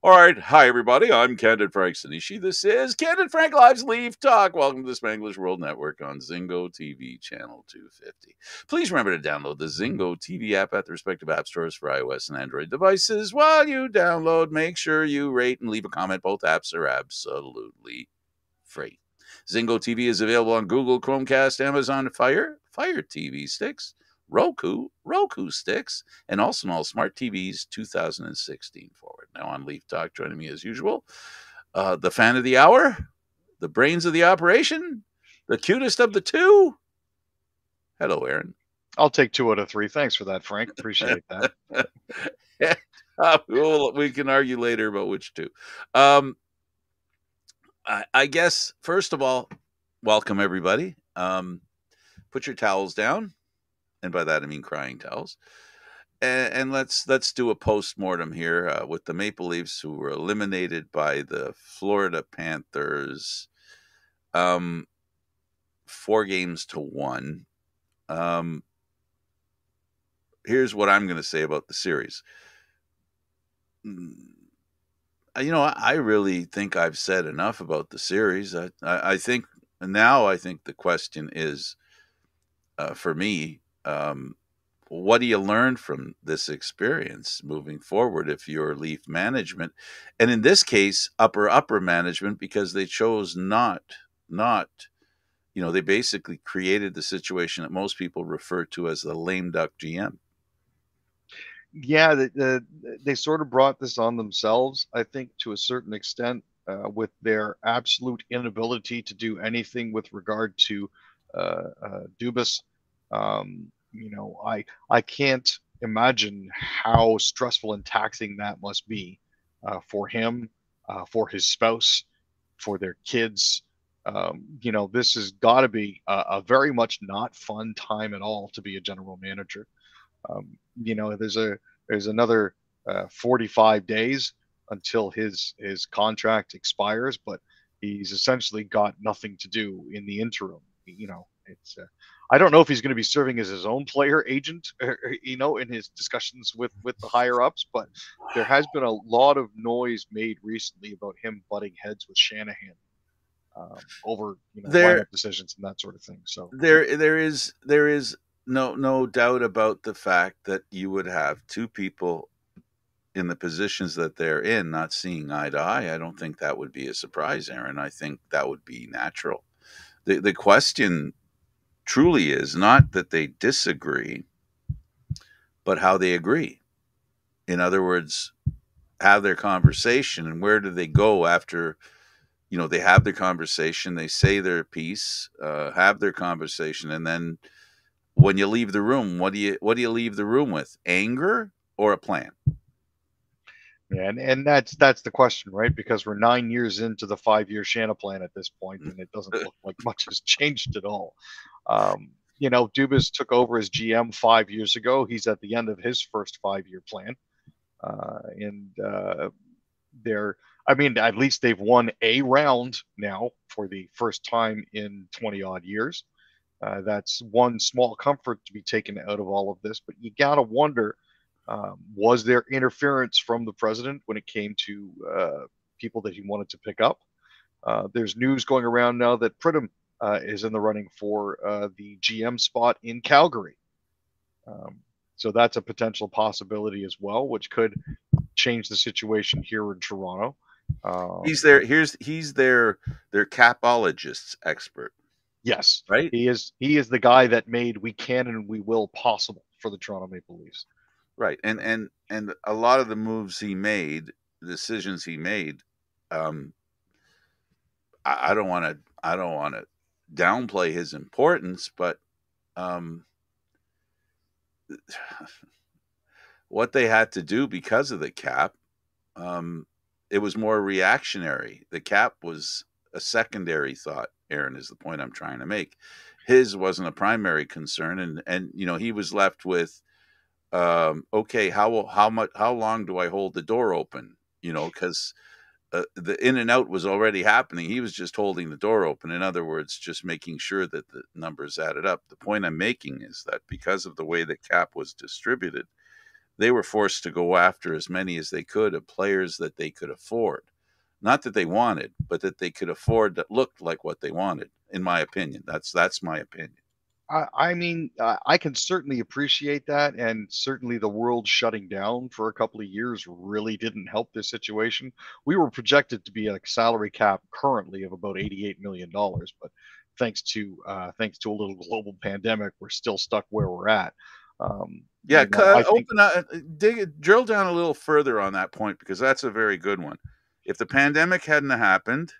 All right. Hi, everybody. I'm Candid Frank Stanisci. This is Candid Frank Live's Leaf Talk. Welcome to the Spanglish World Network on Zingo TV channel 250. Please remember to download the Zingo TV app at the respective app stores for iOS and Android devices. While you download, make sure you rate and leave a comment. Both apps are absolutely free. Zingo TV is available on Google, Chromecast, Amazon Fire TV sticks, Roku sticks, and also on all smart TVs 2016 forward. Now on Leaf Talk, joining me as usual, the fan of the hour, the brains of the operation, the cutest of the two. Hello, Aaron. I'll take 2 out of 3. Thanks for that, Frank. Appreciate that. We can argue later about which two. I guess, first of all, welcome everybody. Put your towels down. And by that I mean crying towels. And let's do a post-mortem here with the Maple Leafs, who were eliminated by the Florida Panthers 4-1. Here's what I'm going to say about the series. I really think I've said enough about the series. I think the question is, for me, what do you learn from this experience moving forward if you're Leaf management? And in this case, upper management, because they chose not, they basically created the situation that most people refer to as the lame duck GM. Yeah, they sort of brought this on themselves, I think, to a certain extent, with their absolute inability to do anything with regard to Dubas. I can't imagine how stressful and taxing that must be for him, for his spouse, for their kids. This has got to be a very much not fun time at all to be a general manager. There's another 45 days until his contract expires, but he's essentially got nothing to do in the interim. It's I don't know if he's going to be serving as his own player agent, in his discussions with the higher ups, but there has been a lot of noise made recently about him butting heads with Shanahan over lineup decisions and that sort of thing. So there is no doubt about the fact that you would have two people in the positions that they're in not seeing eye to eye. I don't think that would be a surprise, Aaron. I think that would be natural. The question truly is not that they disagree, but how they agree. In other words, have their conversation, and where do they go after they have their conversation, they say their piece, have their conversation, and then when you leave the room, what do you leave the room with? Anger or a plan? Yeah, and that's the question, right? Because we're 9 years into the 5-year Shanna plan at this point, and it doesn't look like much has changed at all. Dubas took over as GM 5 years ago. He's at the end of his first 5-year plan, at least they've won a round now for the first time in 20 odd years. That's one small comfort to be taken out of all of this, but you gotta wonder. Was there interference from the president when it came to people that he wanted to pick up? There's news going around now that Pridham is in the running for the GM spot in Calgary. So that's a potential possibility as well, which could change the situation here in Toronto. He's their capologist expert. Yes, right. He is the guy that made "we can and we will" possible for the Toronto Maple Leafs. Right, and a lot of the moves he made, the decisions he made, I don't want to downplay his importance, but what they had to do because of the cap, it was more reactionary. The cap was a secondary thought, Aaron, is the point I'm trying to make. His wasn't a primary concern, and he was left with, okay, how long do I hold the door open? Because the in and out was already happening. He was just holding the door open. In other words, just making sure that the numbers added up. The point I'm making is that because of the way the cap was distributed, they were forced to go after as many as they could of players that they could afford. Not that they wanted, but that they could afford that looked like what they wanted, in my opinion. That's my opinion. I mean, I can certainly appreciate that, and certainly the world shutting down for a couple of years really didn't help this situation. We were projected to be a salary cap currently of about $88 million, but thanks to a little global pandemic, we're still stuck where we're at. Yeah, I think open up, drill down a little further on that point because that's a very good one. If the pandemic hadn't happened,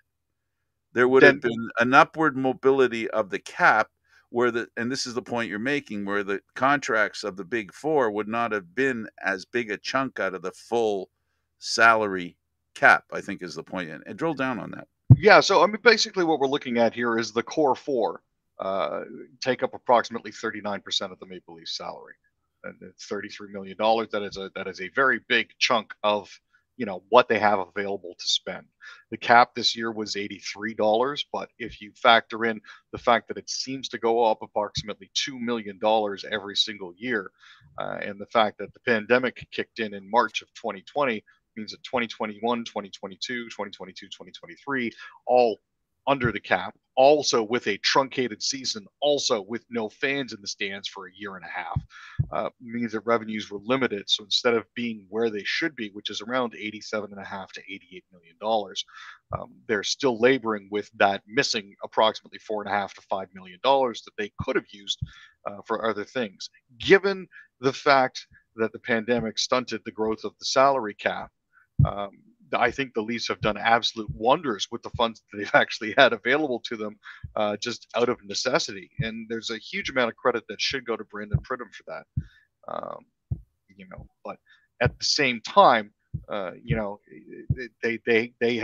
there would have then been an upward mobility of the cap where and this is the point you're making, where the contracts of the big four would not have been as big a chunk out of the full salary cap, I think is the point. And drill down on that. yeah, so I mean, basically, what we're looking at here is the core four uh, take up approximately 39% of the Maple Leafs salary, and it's $33 million. That is a very big chunk of what they have available to spend. The cap this year was $83, but if you factor in the fact that it seems to go up approximately $2 million every single year, and the fact that the pandemic kicked in March of 2020 means that 2021, 2022, 2022, 2023, all under the cap, also with a truncated season, also with no fans in the stands for a year and a half, means that revenues were limited. So instead of being where they should be, which is around 87.5 to $88 million, they're still laboring with that missing approximately $4.5 to $5 million that they could have used for other things. Given the fact that the pandemic stunted the growth of the salary cap, um, I think the Leafs have done absolute wonders with the funds that they've actually had available to them, just out of necessity. And there's a huge amount of credit that should go to Brandon Pridham for that. Um, but at the same time, they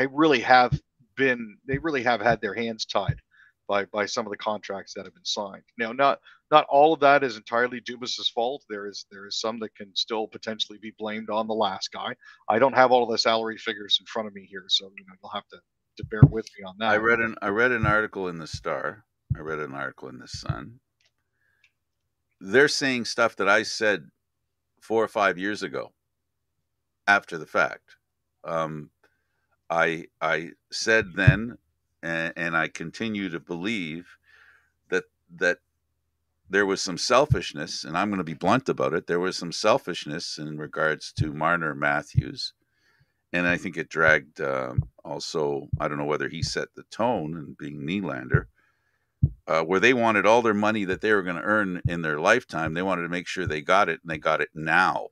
really have had their hands tied by some of the contracts that have been signed. Now, not all of that is entirely Dubas's fault. There is some that can still potentially be blamed on the last guy. I don't have all of the salary figures in front of me here, so you'll have to bear with me on that. I read an article in the Star. I read an article in the Sun. They're saying stuff that I said 4 or 5 years ago after the fact. I said then, and I continue to believe that there was some selfishness, and I'm going to be blunt about it. There was some selfishness in regards to Marner Matthews, and I think it dragged. Also, I don't know whether he set the tone and being Nylander, where they wanted all their money that they were going to earn in their lifetime. They wanted to make sure they got it, and they got it now.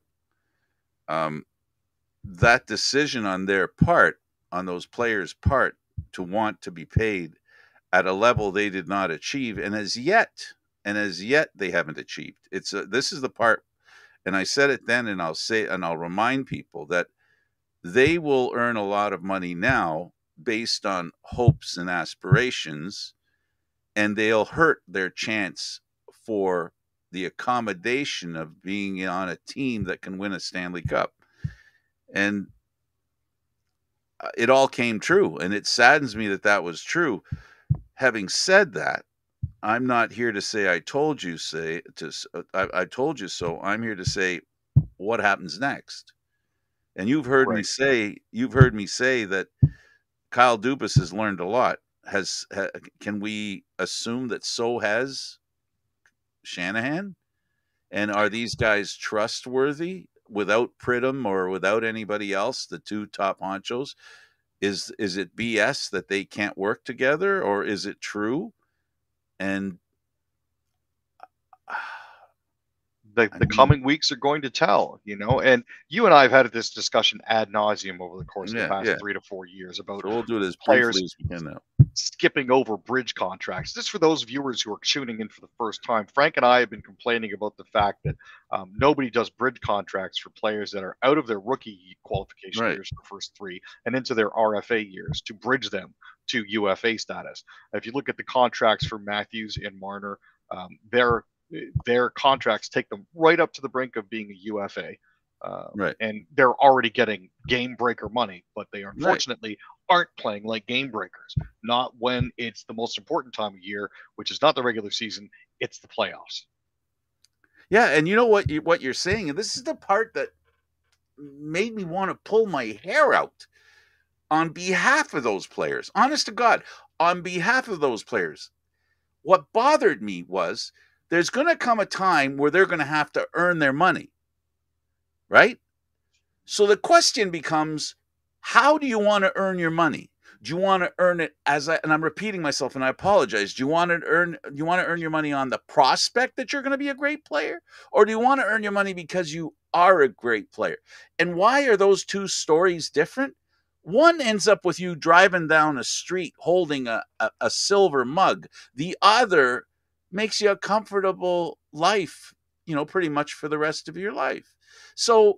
That decision on their part, on those players' part, to want to be paid at a level they did not achieve, and as yet they haven't achieved. This is the part, and I said it then, and I'll remind people that they will earn a lot of money now based on hopes and aspirations, and they'll hurt their chance for the accommodation of being on a team that can win a Stanley Cup. And it all came true, and it saddens me that was true. Having said that, I'm not here to say I told you I told you so. I'm here to say what happens next. And you've heard me say that Kyle Dubas has learned a lot. Can we assume that so has Shanahan? And are these guys trustworthy without Pridham or without anybody else, the two top honchos? Is it BS that they can't work together, or is it true? And the coming weeks are going to tell, and you and I have had this discussion ad nauseum over the course of the past 3 to 4 years about we'll do it as players briefly as we can now. Skipping over bridge contracts. This for those viewers who are tuning in for the first time. Frank and I have been complaining about the fact that nobody does bridge contracts for players that are out of their rookie qualification years, the first 3, and into their RFA years to bridge them to UFA status. If you look at the contracts for Matthews and Marner, their contracts take them right up to the brink of being a UFA. And they're already getting game breaker money, but they unfortunately aren't playing like game breakers. Not when it's the most important time of year, which is not the regular season, it's the playoffs. Yeah, and you know what you're saying, and this is the part that made me want to pull my hair out on behalf of those players. Honest to God, on behalf of those players. What bothered me was there's going to come a time where they're going to have to earn their money, right? So the question becomes, how do you want to earn your money? Do you want to earn it and I'm repeating myself and I apologize. Do you want to earn your money on the prospect that you're going to be a great player? Or do you want to earn your money because you are a great player? And why are those two stories different? One ends up with you driving down a street holding a silver mug. The other makes you a comfortable life, pretty much for the rest of your life. So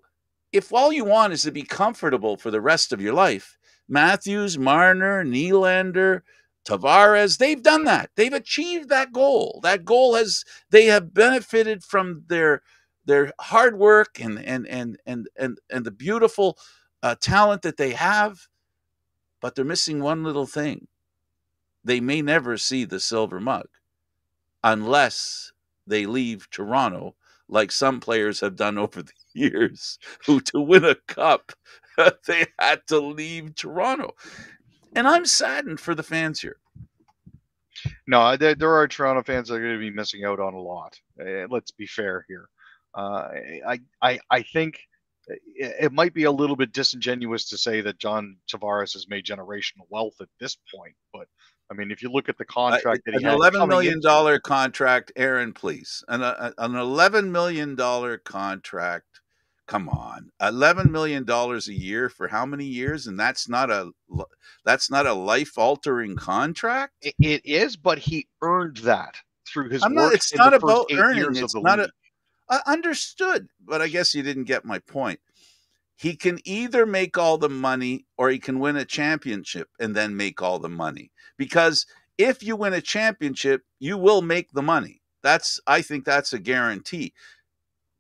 if all you want is to be comfortable for the rest of your life, Matthews, Marner, Nylander, Tavares, they've done that. They've achieved that goal. They have benefited from their hard work and the beautiful talent that they have, but they're missing one little thing. They may never see the silver mug unless they leave Toronto, like some players have done over the years, who to win a cup, they had to leave Toronto. And I'm saddened for the fans here. No, there are Toronto fans that are going to be missing out on a lot. Let's be fair here. I think it might be a little bit disingenuous to say that John Tavares has made generational wealth at this point, but I mean, if you look at the contract that he An had $11 coming million into contract, Aaron, please. An $11 million contract. Come on, $11 million a year for how many years? And that's not a life altering contract. it is, but he earned that through his I'm not. work It's in the not first about 8 earning. years of It's the not league. understood, but I guess you didn't get my point. He can either make all the money or he can win a championship and then make all the money. Because if you win a championship, you will make the money. I think that's a guarantee.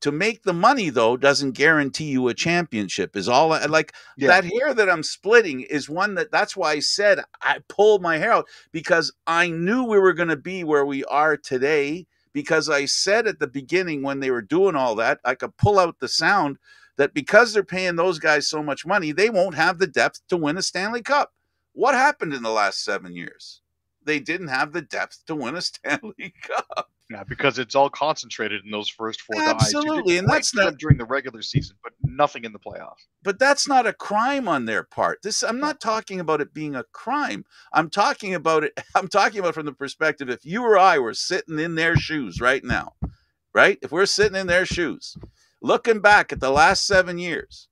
To make the money, though, doesn't guarantee you a championship. Is all like Yeah, that hair that I'm splitting is one that's why I said I pulled my hair out, because I knew we were going to be where we are today. Because I said at the beginning, when they were doing all that, I could pull out the sound that because they're paying those guys so much money, they won't have the depth to win a Stanley Cup. What happened in the last 7 years? They didn't have the depth to win a Stanley Cup. yeah, because it's all concentrated in those first 4 guys who did Absolutely. And great that's for not them during the regular season, but nothing in the playoffs. but that's not a crime on their part. I'm Yeah. not talking about it being a crime. I'm talking about from the perspective, if you or I were sitting in their shoes right now, right? If we're sitting in their shoes, looking back at the last 7 years,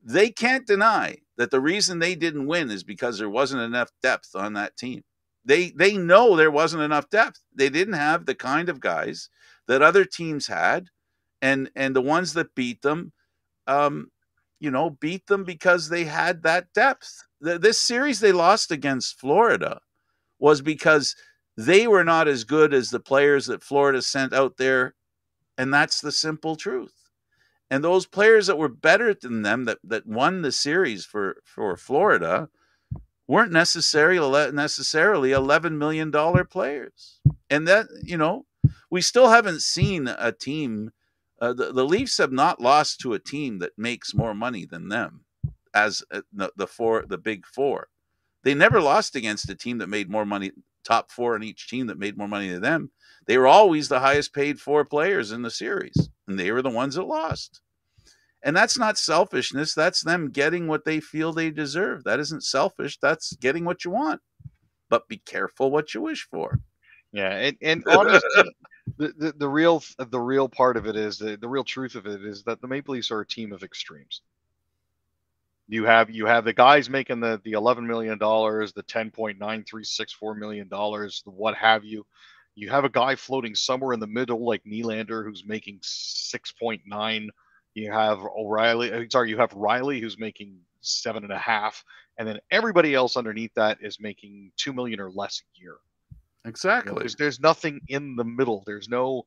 they can't deny that the reason they didn't win is because there wasn't enough depth on that team. They know there wasn't enough depth. They didn't have the kind of guys that other teams had, and the ones that beat them, um, beat them because they had that depth. This series they lost against Florida was because they were not as good as the players that Florida sent out there, and that's the simple truth. And those players that were better than them that won the series for Florida weren't necessarily $11 million players. And that, we still haven't seen a team. The Leafs have not lost to a team that makes more money than them as the big four. They never lost against a team that made more money, top four in each team that made more money than them. They were always the highest paid four players in the series, and they were the ones that lost. And that's not selfishness. That's them getting what they feel they deserve. That isn't selfish. That's getting what you want. But be careful what you wish for. Yeah, and honestly, the real part of it is the real truth of it is that the Maple Leafs are a team of extremes. You have the guys making the $11 million, the $10.9364 million, the what have you. You have a guy floating somewhere in the middle like Nylander who's making 6.9. You have O'Reilly. Sorry, you have Riley who's making 7.5, and then everybody else underneath that is making 2 million or less a year. Exactly. There's nothing in the middle. There's no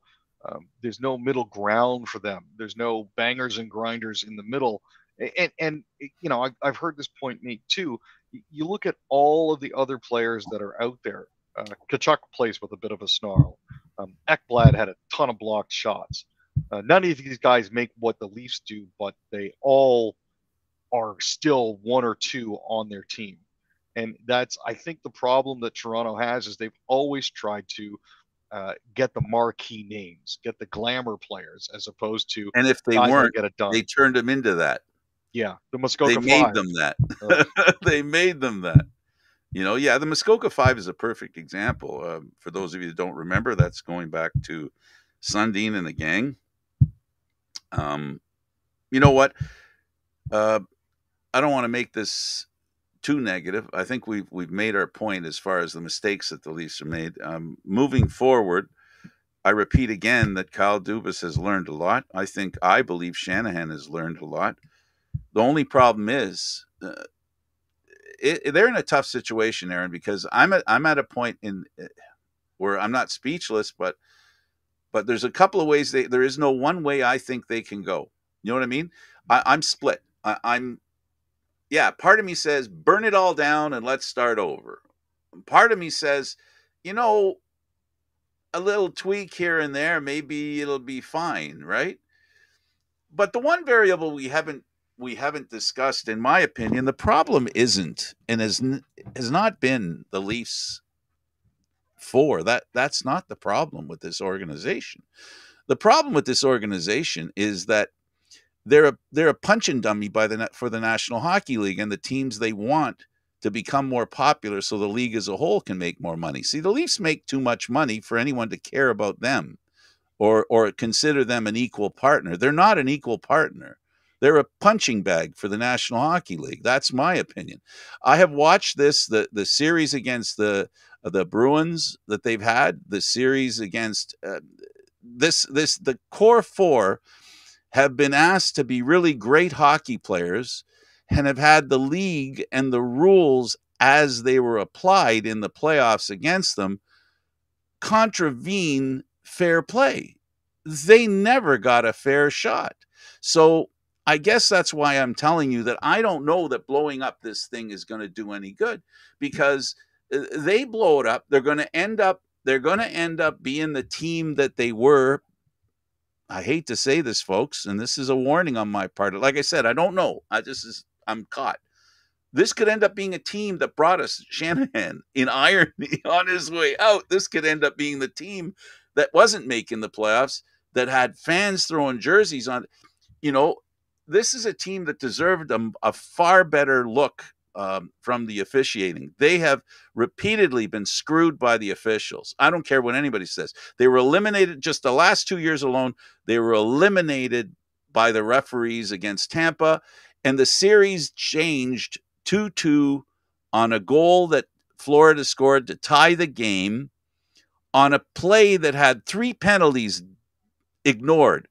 middle ground for them. There's no bangers and grinders in the middle. And I've heard this point made too. You look at all of the other players that are out there. Kachuk plays with a bit of a snarl. Ekblad had a ton of blocked shots. None of these guys make what the Leafs do, but they all are still one or two on their team. And that's, I think, the problem that Toronto has is they've always tried to get the marquee names, get the glamour players, as opposed to And if they guys that weren't, get it done. they turned them into that. Yeah, the They Muskoka made Five. them that. Ugh. They made them that. Yeah, the Muskoka Five is a perfect example. For those of you that don't remember, that's going back to Sundin and the gang. You know what? Uh, I don't want to make this too negative. I think we've made our point as far as the mistakes that the Leafs have made. Moving forward, I repeat again that Kyle Dubas has learned a lot. I believe Shanahan has learned a lot. The only problem is they're in a tough situation, Aaron, because I'm at a point in where I'm not speechless, but there's a couple of ways there is no one way I think they can go. You know what I mean? I'm split. Yeah, part of me says burn it all down and let's start over. Part of me says, you know, a little tweak here and there, maybe it'll be fine, right? But the one variable we haven't discussed, in my opinion, the problem isn't and has not been the Leafs that's not the problem with this organization. The problem with this organization is that they're a punching dummy for the National Hockey League and the teams they want to become more popular so the league as a whole can make more money. See, the Leafs make too much money for anyone to care about them or consider them an equal partner. They're not an equal partner. They're a punching bag for the National Hockey League. That's my opinion. I have watched the series against the Bruins that they've had, the series against the core four have been asked to be really great hockey players and have had the league and the rules as they were applied in the playoffs against them contravene fair play. They never got a fair shot. So I guess that's why I'm telling you that I don't know that blowing up this thing is going to do any good, because they blow it up. They're going to end up being the team that they were. I hate to say this, folks, and this is a warning on my part. Like I said, I don't know. I'm caught. This could end up being a team that brought us Shanahan in irony on his way out. This could end up being the team that wasn't making the playoffs, that had fans throwing jerseys on. You know, this is a team that deserved a far better look from the officiating. They have repeatedly been screwed by the officials. I don't care what anybody says. They were eliminated just the last 2 years alone. They were eliminated by the referees against Tampa, and the series changed 2-2 on a goal that Florida scored to tie the game on a play that had 3 penalties ignored.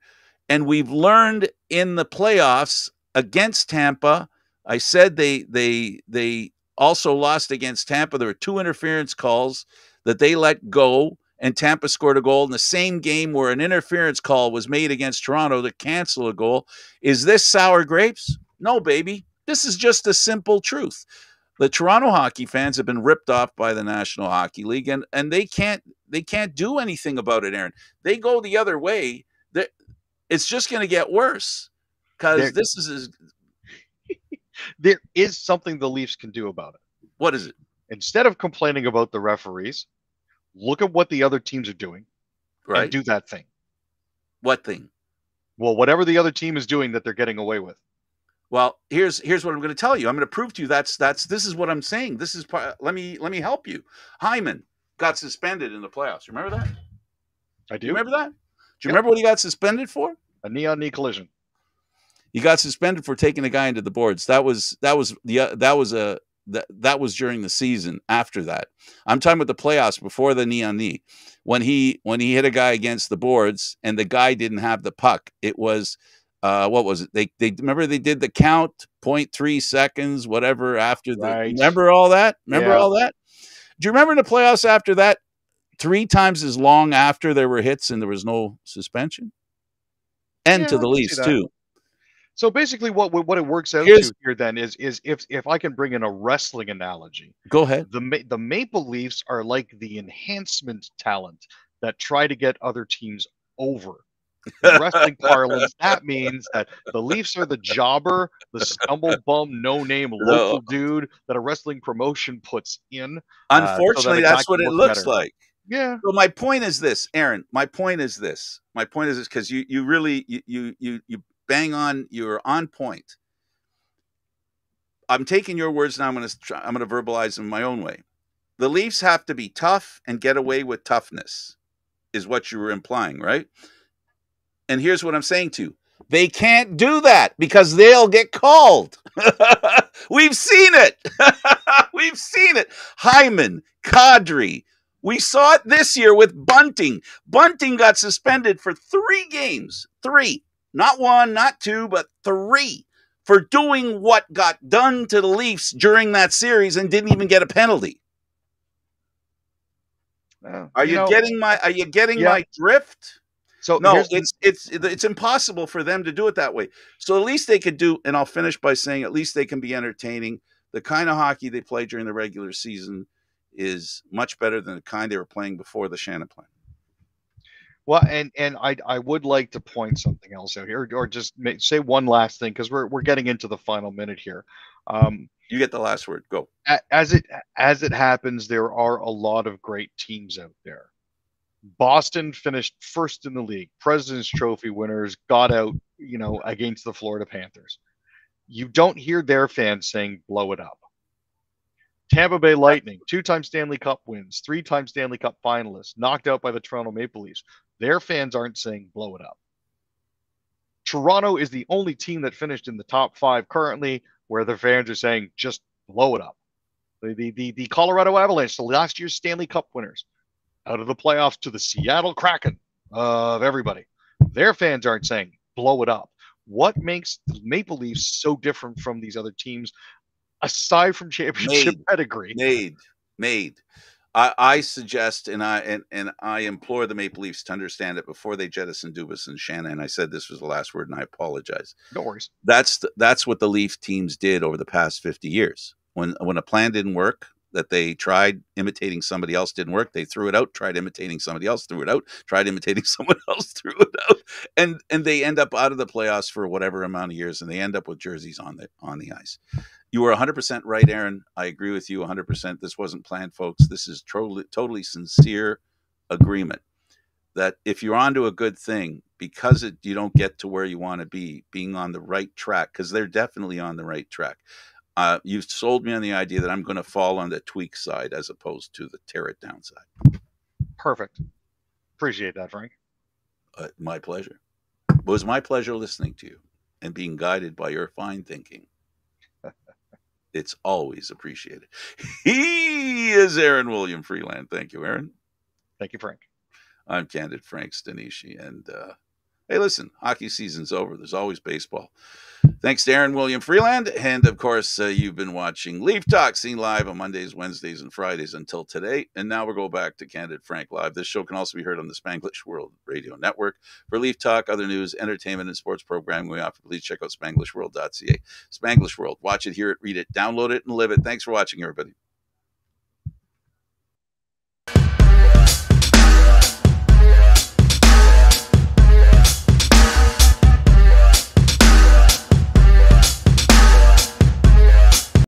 And we've learned in the playoffs against Tampa, I said they also lost against Tampa. There were 2 interference calls that they let go, and Tampa scored a goal in the same game where an interference call was made against Toronto to cancel a goal. Is this sour grapes? No, baby. This is just a simple truth. The Toronto hockey fans have been ripped off by the National Hockey League, and they can't do anything about it, Aaron. They go the other way. It's just going to get worse, because this is there is something the Leafs can do about it. What is it? Instead of complaining about the referees, look at what the other teams are doing, Right? and do that thing. What thing? Well, whatever the other team is doing that they're getting away with. Well, here's what I'm going to tell you. I'm going to prove to you this is what I'm saying. This is let me help you. Hyman got suspended in the playoffs. You remember that? I do. You remember that? Do you remember what he got suspended for? A knee-on-knee collision. He got suspended for taking a guy into the boards. That was during the season after that. I'm talking about the playoffs before the knee on knee. When he hit a guy against the boards and the guy didn't have the puck. It was what was it? They remember they did the count 0.3 seconds, whatever, after the remember all that? Remember all that? Do you remember in the playoffs after that, 3 times as long after there were hits and there was no suspension? And to the Leafs too. So basically, what it works out to here then is if I can bring in a wrestling analogy. Go ahead. The Maple Leafs are like the enhancement talent that try to get other teams over. In wrestling parlance, that means that the Leafs are the jobber, the stumble bum, no name No, local dude that a wrestling promotion puts in so that unfortunately, a guy that's what can it look looks better. like. Yeah. So my point is this, Aaron. My point is this. My point is this because you really you bang on. You're on point. I'm taking your words and I'm going to verbalize them my own way. The Leafs have to be tough and get away with toughness, is what you were implying, right? And here's what I'm saying to you. They can't do that because they'll get called. We've seen it. We've seen it. Hyman, Kadri. We saw it this year with Bunting. Bunting got suspended for 3 games. 3. Not 1, not 2, but 3 for doing what got done to the Leafs during that series and didn't even get a penalty. Are you getting Yeah. my drift? So No, here's it's impossible for them to do it that way. So at least they could do, and I'll finish by saying at least they can be entertaining. The kind of hockey they play during the regular season is much better than the kind they were playing before the Shannon plan. well, and I would like to point something else out here, or just say one last thing because we're getting into the final minute here. You get the last word. Go. As it happens, there are a lot of great teams out there. Boston finished first in the league, President's Trophy winners, got out, against the Florida Panthers. You don't hear their fans saying blow it up. Tampa Bay Lightning, 2-time Stanley Cup wins, 3-time Stanley Cup finalists, knocked out by the Toronto Maple Leafs. Their fans aren't saying blow it up. Toronto is the only team that finished in the top 5 currently where the fans are saying just blow it up. The Colorado Avalanche, the last year's Stanley Cup winners, out of the playoffs to the Seattle Kraken of everybody. Their fans aren't saying blow it up. What makes the Maple Leafs so different from these other teams, aside from championship pedigree? Made. I suggest and I implore the Maple Leafs to understand it before they jettison Dubas and Shannon. And I said this was the last word, and I apologize. No worries. That's what the Leaf teams did over the past 50 years. When a plan didn't work, that they tried imitating somebody else, didn't work, they threw it out, tried imitating somebody else, threw it out, tried imitating someone else, threw it out, and they end up out of the playoffs for whatever amount of years, and they end up with jerseys on the ice. You were 100% right, Aaron. I agree with you 100%. This wasn't planned, folks. This is totally sincere agreement that if you're onto a good thing, because you don't get to where you want to be, being on the right track, because they're definitely on the right track. You've sold me on the idea that I'm going to fall on the tweak side as opposed to the tear it down side. Perfect. Appreciate that, Frank. My pleasure. It was my pleasure listening to you and being guided by your fine thinking. It's always appreciated. He is Aaron William Freeland. Thank you, Aaron. Thank you, Frank. I'm Candid Frank Stanisci. And hey, listen, hockey season's over. There's always baseball. Thanks to Aaron William Freeland. And of course, you've been watching Leaf Talk, seen live on Mondays, Wednesdays, and Fridays until today. And now we'll go back to Candid Frank Live. This show can also be heard on the Spanglish World Radio Network. For Leaf Talk, other news, entertainment, and sports programming we offer, please check out SpanglishWorld.ca. Spanglish World. Watch it, hear it, read it, download it, and live it. Thanks for watching, everybody.